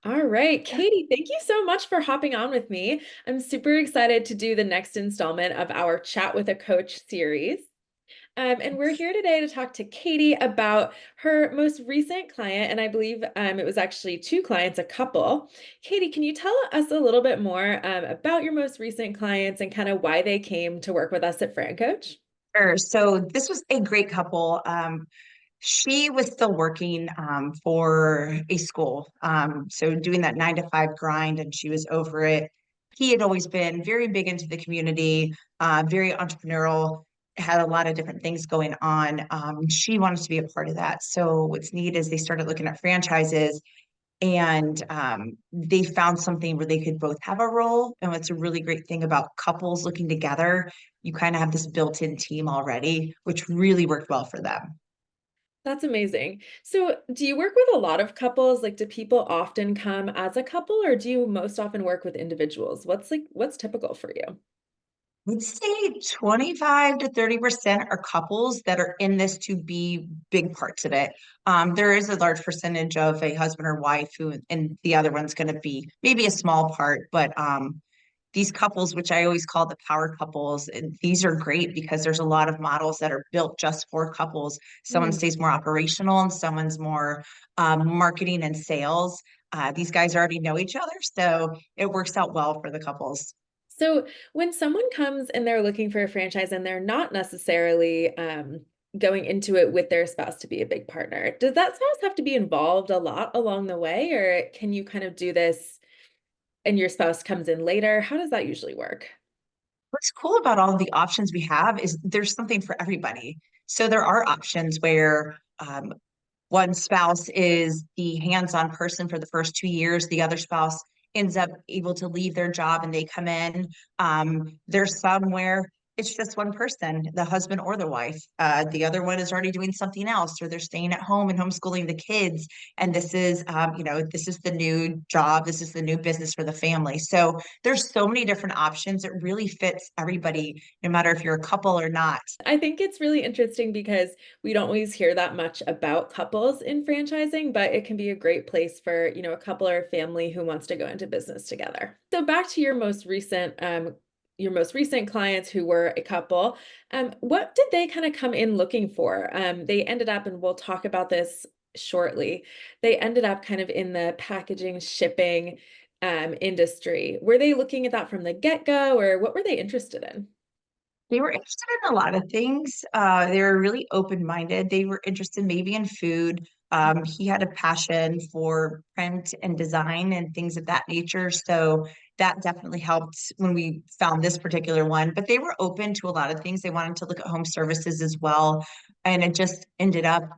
All right, Katie, thank you so much for hopping on with me. I'm super excited to do the next installment of our Chat with a Coach series. And we're here today to talk to Katie about her most recent client, and I believe it was actually two clients, a couple. Katie, can you tell us a little bit more about your most recent clients and kind of why they came to work with us at FranCoach? Sure. So this was a great couple. She was still working for a school, so doing that 9 to 5 grind, and she was over it. He had always been very big into the community, very entrepreneurial, had a lot of different things going on. She wanted to be a part of that. So what's neat is they started looking at franchises and they found something where they could both have a role. And what's a really great thing about couples looking together, you kind of have this built-in team already, which really worked well for them. That's amazing. So, do you work with a lot of couples? Like, do people often come as a couple, or do you most often work with individuals? What's typical for you? I'd say 25 to 30% are couples that are in this to be big parts of it. There is a large percentage of a husband or wife who, and the other one's going to be maybe a small part, but these couples, which I always call the power couples, and these are great because there's a lot of models that are built just for couples. Someone Hmm. stays more operational and someone's more marketing and sales. These guys already know each other, so it works out well for the couples. So, when someone comes and they're looking for a franchise and they're not necessarily going into it with their spouse to be a big partner, does that spouse have to be involved a lot along the way, or can you kind of do this and your spouse comes in later? How does that usually work? What's cool about all of the options we have is there's something for everybody. So there are options where one spouse is the hands-on person for the first 2 years. The other spouse ends up able to leave their job and they come in. There's some where it's just one person, the husband or the wife. The other one is already doing something else, or they're staying at home and homeschooling the kids. And this is, this is the new job. This is the new business for the family. So there's so many different options. It really fits everybody, no matter if you're a couple or not. I think it's really interesting because we don't always hear that much about couples in franchising, but it can be a great place for, a couple or a family who wants to go into business together. So back to your most recent clients who were a couple, what did they kind of come in looking for? They ended up, and we'll talk about this shortly, they ended up kind of in the packaging, shipping, industry. Were they looking at that from the get-go, or what were they interested in? They were interested in a lot of things. They were really open-minded. They were interested maybe in food. He had a passion for print and design and things of that nature. So that definitely helped when we found this particular one. But they were open to a lot of things. They wanted to look at home services as well. And it just ended up,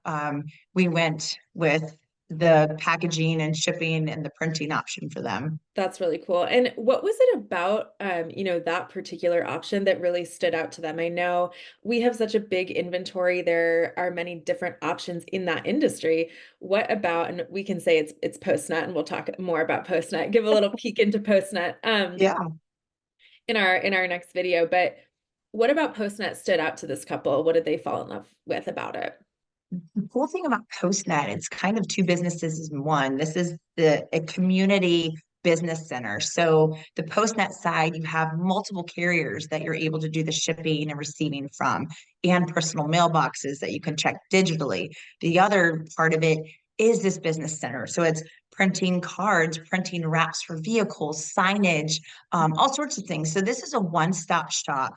we went with the packaging and shipping and the printing option for them. That's really cool. And what was it about, that particular option that really stood out to them? I know we have such a big inventory. There are many different options in that industry. What about, and we can say it's Postnet, and we'll talk more about Postnet, give a little peek into Postnet Yeah. in our next video. But what about Postnet stood out to this couple? What did they fall in love with about it? The cool thing about PostNet, it's kind of two businesses in one. This is a community business center. So the PostNet side, you have multiple carriers that you're able to do the shipping and receiving from, and personal mailboxes that you can check digitally. The other part of it is this business center. So it's printing cards, printing wraps for vehicles, signage, all sorts of things. So this is a one-stop shop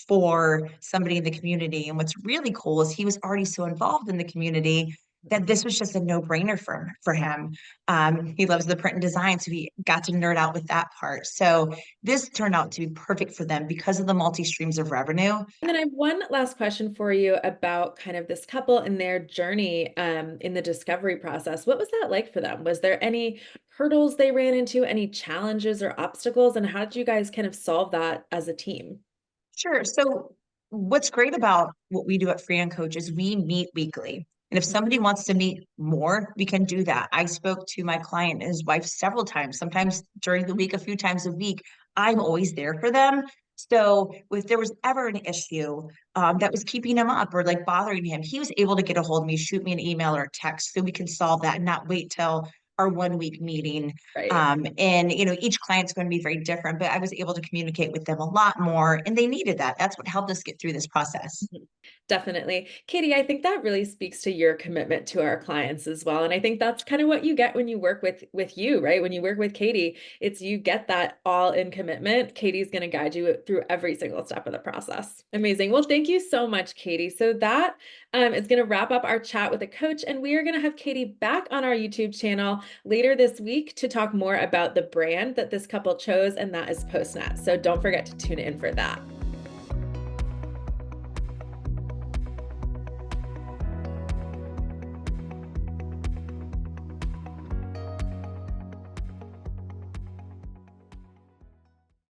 for somebody in the community. And what's really cool is he was already so involved in the community that this was just a no-brainer for him. He loves the print and design, so he got to nerd out with that part. So this turned out to be perfect for them because of the multi streams of revenue. And then I have one last question for you about kind of this couple and their journey in the discovery process. What was that like for them? Was there any hurdles they ran into, any challenges or obstacles, and how did you guys kind of solve that as a team? Sure. So what's great about what we do at FranCoach is we meet weekly. And if somebody wants to meet more, we can do that. I spoke to my client and his wife several times, sometimes during the week, a few times a week. I'm always there for them. So if there was ever an issue that was keeping him up or like bothering him, he was able to get a hold of me, shoot me an email or a text so we can solve that and not wait till our 1 week meeting. Right. And each client's going to be very different, but I was able to communicate with them a lot more, and they needed that. That's what helped us get through this process. Mhm. Definitely. Katie, I think that really speaks to your commitment to our clients as well. And I think that's kind of what you get when you work with you, right? When you work with Katie, it's you get that all in commitment. Katie's going to guide you through every single step of the process. Amazing. Well, thank you so much, Katie. So that is going to wrap up our chat with the coach. And we are going to have Katie back on our YouTube channel later this week to talk more about the brand that this couple chose, and that is Postnet. So don't forget to tune in for that.